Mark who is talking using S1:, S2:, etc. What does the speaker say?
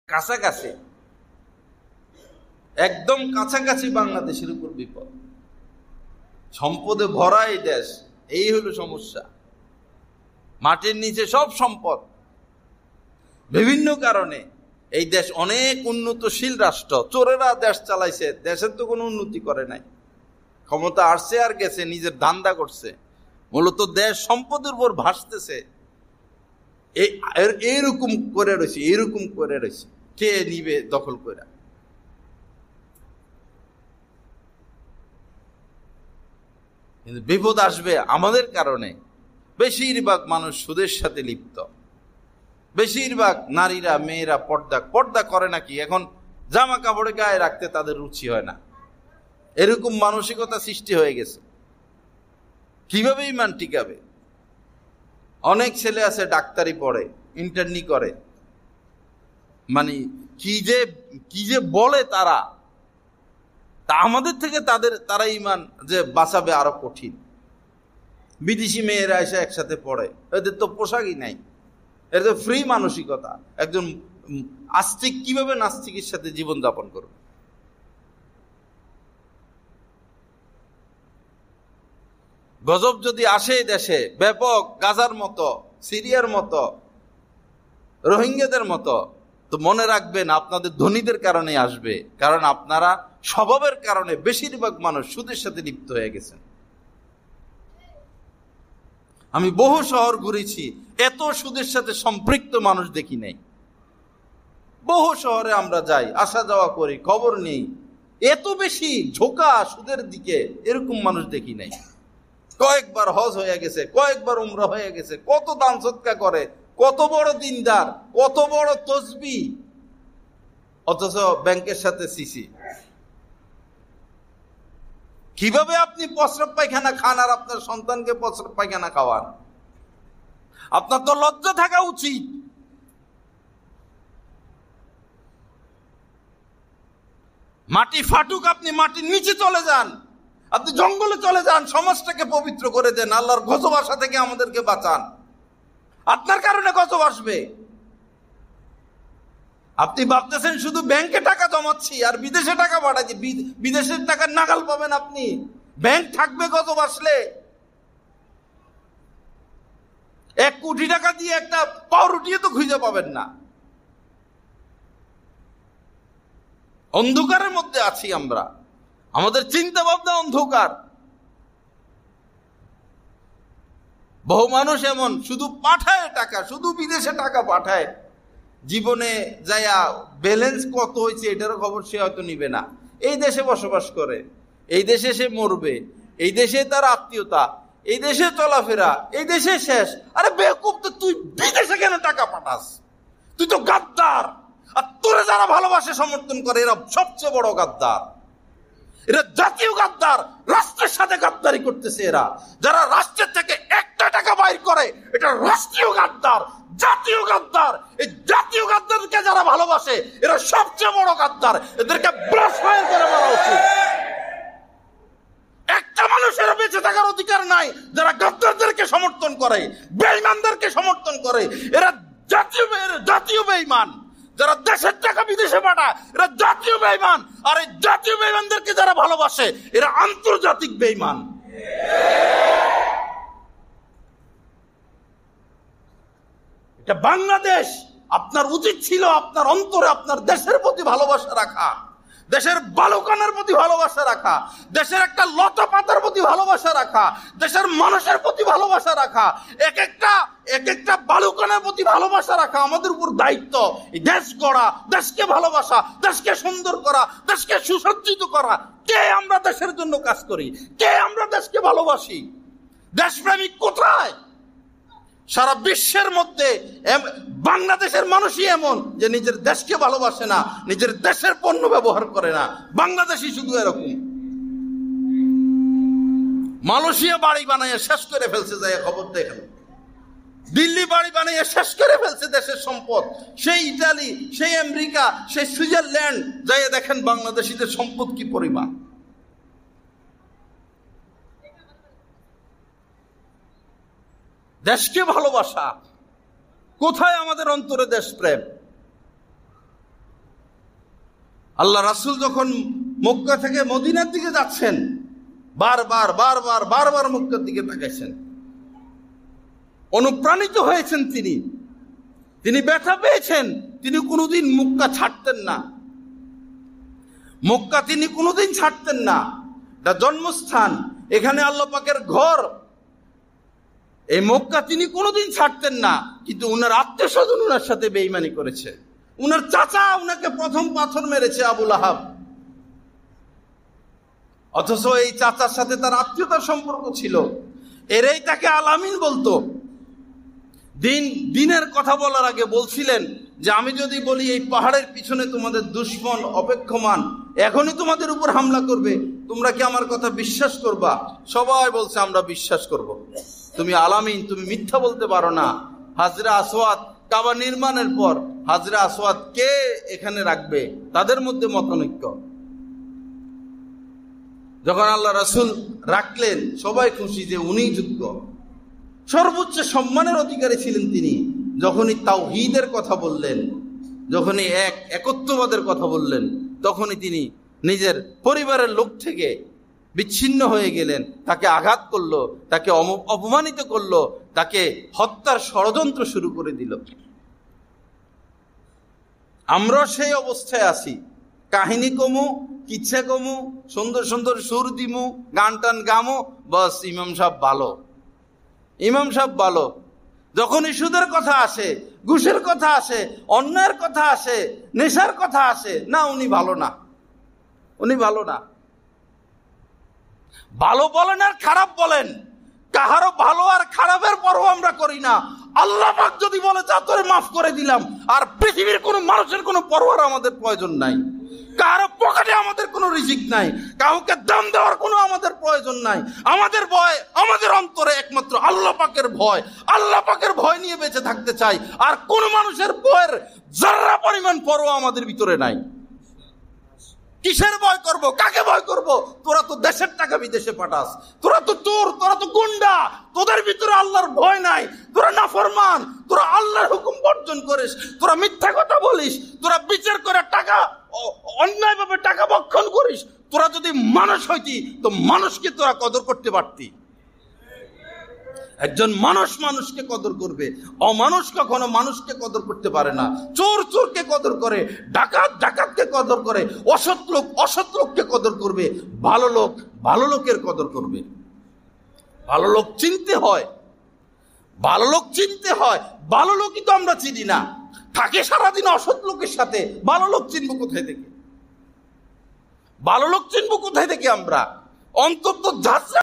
S1: কাছাকাছি, একদম কাছাকাছি বাংলাদেশের উপর বিপদ। সম্পদে ভরা এই দেশ, এই হলো সমস্যা। মাটির নিচে সব সম্পদ। বিভিন্ন কারণে এই দেশ অনেক উন্নতশীল রাষ্ট্র, চোরেরা দেশ চালাইছে, দেশের তো কোনো উন্নতি করে নাই। ক্ষমতা আসছে আর গেছে, নিজের ধান্দা করছে। মূলত দেশ সম্পদের উপর ভাসতেছে। এইরকম করে রয়েছে, এইরকম করে রয়েছে, কে নিবে দখল করে? কিন্তু বিপদ আসবে আমাদের কারণে। বেশিরভাগ মানুষ সুদের সাথে লিপ্ত। বেশিরভাগ নারীরা, মেয়েরা পর্দা করে নাকি এখন জামা কাপড়ে গায়ে রাখতে তাদের রুচি হয় না। এরকম মানসিকতা সৃষ্টি হয়ে গেছে। কিভাবে ইমান টিকাবে? অনেক ছেলে আছে ডাক্তারি পড়ে, ইন্টার্নি করে, মানে কি যে বলে তারা, তা আমাদের থেকে তারা ইমান যে বাঁচাবে আরো কঠিন। বিদেশি মেয়েরা এসে একসাথে পড়ে, এদের তো পোশাকই নাই, এর তো ফ্রি মানসিকতা। একজন আস্তিক কিভাবে নাস্তিকের সাথে জীবন যাপন করবে? গজব যদি আসে দেশে ব্যাপক, গাজার মতো, সিরিয়ার মতো, রোহিঙ্গাদের মতো, তো মনে রাখবেন আপনাদের ধনীদের কারণে আসবে। কারণ আপনারা স্বভাবের কারণে বেশিরভাগ মানুষ সুদের সাথে লিপ্ত হয়ে গেছেন। আমি বহু শহর ঘুরেছি, এত সুদের সাথে সম্পৃক্ত মানুষ দেখি নাই। বহু শহরে আমরা যাই, আসা যাওয়া করি, খবর নেই, এত বেশি ঝোঁকা সুদের দিকে এরকম মানুষ দেখি নাই। কয়েকবার হজ হয়ে গেছে, কয়েকবার উমরা হয়ে গেছে, কত দান সদকা করে, কত বড় দিনদার, কত বড় তসবি, অথচ ব্যাংকের সাথে সিসি। কিভাবে আপনি প্রস্রাব পায়খানা খান আর আপনার সন্তানকে প্রস্রাব পায়খানা খাওয়ান? আপনার তো লজ্জা থাকা উচিত। মাটি ফাটুক, আপনি মাটির নিচে চলে যান, আপনি জঙ্গলে চলে যান, সমাজটাকে পবিত্র করে দেন, আল্লাহর গজব আসা থেকে আমাদেরকে বাঁচান। আপনার কারণে গজব আসবে। আপনি ভাবতেছেন শুধু ব্যাংকে টাকা জমাচ্ছি আর বিদেশে টাকা পাঠাচ্ছি, বিদেশের টাকার নাগাল পাবেন আপনি। ব্যাংক থাকবে গজব আসলে। 1 কোটি টাকা দিয়ে একটা পাউরুটিও তো খুঁজে পাবেন না। অন্ধকারের মধ্যে আছি আমরা, আমাদের চিন্তা ভাবনা অন্ধকার। বহু মানুষ এমন শুধু পাঠায় টাকা, শুধু বিদেশে টাকা পাঠায়, জীবনে যায়া ব্যালেন্স কত হয়েছে এটারও খবর সে হয়তো নিবে না। এই দেশে বসবাস করে, এই দেশে সে মরবে, এই দেশে তার আত্মীয়তা, এই দেশে চলাফেরা, এই দেশে শেষ। আরে বেকুব, তো তুই বিদেশে কেন টাকা পাঠাস? তুই তো গাদ্দার। আর তোরে যারা ভালোবাসে, সমর্থন করে, এরা সবচেয়ে বড় গাদ্দার। এরা জাতীয় গাদ্দার, রাষ্ট্রের সাথে গাদ্দারি করতেছে। এরা যারা রাষ্ট্রের থেকে একটা টাকা বাইর করে, এটা রাষ্ট্রীয় গাদ্দার, জাতীয় গাদ্দার। এই জাতীয় গাদ্দারকে যারা ভালোবাসে, এরা সবচেয়ে বড় গাদ্দার। এদেরকে ব্রাশ ফায়ার করে মারা উচিত। একটা মানুষের বেঁচে থাকার অধিকার নাই যারা গাদ্দারদেরকে সমর্থন করে, বেঈমানদেরকে সমর্থন করে। এরা জাতীয় বেঈমান। যারা দেশের টাকা বিদেশে পাঠায়, এরা জাতীয় বেঈমান। আর এই জাতীয় বেঈমানদেরকে যারা ভালোবাসে, এরা আন্তর্জাতিক বেঈমান। এটা বাংলাদেশ। আপনার উচিত ছিল আপনার অন্তরে আপনার দেশের প্রতি ভালোবাসা রাখা, দেশের বালুকানের প্রতি ভালোবাসা রাখা, দেশের একটা লতা পাতার প্রতি ভালোবাসা রাখা, দেশের মানুষের প্রতি ভালোবাসা রাখা, এক একটা বালুকানের প্রতি ভালোবাসা রাখা আমাদের উপর দায়িত্ব। এই দেশ গড়া, দেশকে ভালোবাসা, দেশকে সুন্দর করা, দেশকে সুসজ্জিত করা। কে আমরা দেশের জন্য কাজ করি? কে আমরা দেশকে ভালোবাসি? দেশপ্রেমিক কোথায়? সারা বিশ্বের মধ্যে বাংলাদেশের মানুষই এমন যে নিজের দেশকে ভালোবাসে না, নিজের দেশের পণ্য ব্যবহার করে না। বাংলাদেশই শুধু এরকম। মালয়েশিয়া বাড়ি বানাইয়া শেষ করে ফেলছে, যায় খবর দেখেন। দিল্লি বাড়ি বানাইয়া শেষ করে ফেলছে দেশের সম্পদ। সেই ইটালি, সেই আমেরিকা, সেই সুইজারল্যান্ড যাই দেখেন বাংলাদেশিদের সম্পদ কি পরিমাণ। দেশকে ভালোবাসা কোথায়? আমাদের অন্তরে দেশপ্রেম। আল্লাহ রাসূল যখন মক্কা থেকে মদিনার দিকে যাচ্ছেন, বারবার বারবার বারবার মক্কার দিকে তাকাইছেন। অনুপ্রাণিত হয়েছেন তিনি ব্যথা পেয়েছেন। তিনি কোনোদিন মক্কা ছাড়তেন না। মক্কা তিনি কোনোদিন ছাড়তেন না। এটা জন্মস্থান, এখানে আল্লাহ পাকের ঘর। এই মক্কা তিনি কোনোদিন ছাড়তেন না। কিন্তু উনার আত্মীয় স্বজন উনার সাথে বেঈমানি করেছে। উনার চাচা উনাকে প্রথম পাথর মেরেছে, আবু লাহাব। অথচ এই চাচার সাথে তার আত্মীয়তার সম্পর্ক ছিল। এরাই তাকে আলামিন বলতো। দিনের কথা বলার আগে বলছিলেন যে আমি যদি বলি এই পাহাড়ের পিছনে তোমাদের দুশমন অপেক্ষমান, এখনই তোমাদের উপর হামলা করবে, তোমরা কি আমার কথা বিশ্বাস করবা? সবাই বলছে আমরা বিশ্বাস করব। তুমি আলামিন, তুমি মিথ্যা বলতে পারো না। হাজরা আসওয়াদ, কাবা নির্মাণের পর হাজরা আসওয়াদ কে এখানে রাখবে, তাদের মধ্যে মতানৈক্য। যখন আল্লাহ রাসূল রাখলেন, সবাই খুশি যে উনি যোগ্য। সর্বোচ্চ সম্মানের অধিকারী ছিলেন তিনি। যখনই তাওহীদের কথা বললেন, যখনই একত্ববাদের কথা বললেন, তখনই তিনি নিজের পরিবারের লোক থেকে বিচ্ছিন্ন হয়ে গেলেন। তাকে আঘাত করলো, তাকে অপমানিত করলো, তাকে হত্যার ষড়যন্ত্র শুরু করে দিল। আমরা সেই অবস্থায় আছি। কাহিনী কমু, কিচ্ছা কমু, সুন্দর সুন্দর সুর দিমু, গান টান গামো, বস ইমাম সাহেব ভালো, ইমাম সাহেব ভালো। যখনই সুদের কথা আসে, ঘুষের কথা আসে, অন্যায়ের কথা আসে, নেশার কথা আসে, না উনি ভালো না, উনি ভালো না। ভালো বলেন আর খারাপ বলেন, কাহারও ভালো আর খারাপের পরও আমরা করি না। আল্লাহ পাক যদি বলে যা তোরে মাফ করে দিলাম, আর পৃথিবীর কোনো মানুষের কোনো পরোয়ার আমাদের প্রয়োজন নাই। কারো পকেটে আমাদের কোনো রিজিক নাই, কাউকে দাম দেওয়ার কোনো আমাদের প্রয়োজন নাই। আমাদের ভয়, আমাদের অন্তরে একমাত্র আল্লাহ পাকের ভয়। আল্লাহ পাকের ভয় নিয়ে বেঁচে থাকতে চাই। আর কোন মানুষের ভয়ের যারা পরিমাণ পরোয়া আমাদের ভিতরে নাই। কিসের ভয় করব? কাকে ভয় করব? তোরা তো দেশের টাকা বিদেশে পাঠাস, তোরা তো চোর, তোরা তো গুন্ডা, তোদের ভিতরে আল্লাহর ভয় নাই। তোরা নাফরমান, তোরা আল্লাহর হুকুম বর্জন করিস, তোরা মিথ্যা কথা বলিস, তোরা বিচার করে টাকা অন্যায়ভাবে টাকা ভক্ষণ করিস। তোরা যদি মানুষ হইতি তো মানুষকে তোরা কদর করতে পারতি। একজন মানুষ মানুষকে কদর করবে, অমানুষ কখনো মানুষকে কদর করতে পারে না। চোর চোরকে কদর করে, ডাকাত ডাকাতকে কদর করে, অসৎ লোক অসৎ লোককে কদর করবে, ভালো লোক ভালো লোকের কদর করবে। ভালো লোক চিনতে হয়, ভালো লোক চিনতে হয়। ভালো লোকই তো আমরা চিনি না, থাকে সারাদিন অসৎ লোকের সাথে। ভালো লোক চিনবো কোথায় থেকে? ভালো লোক চিনবো কোথায় থেকে আমরা? অন্তত যাত্রা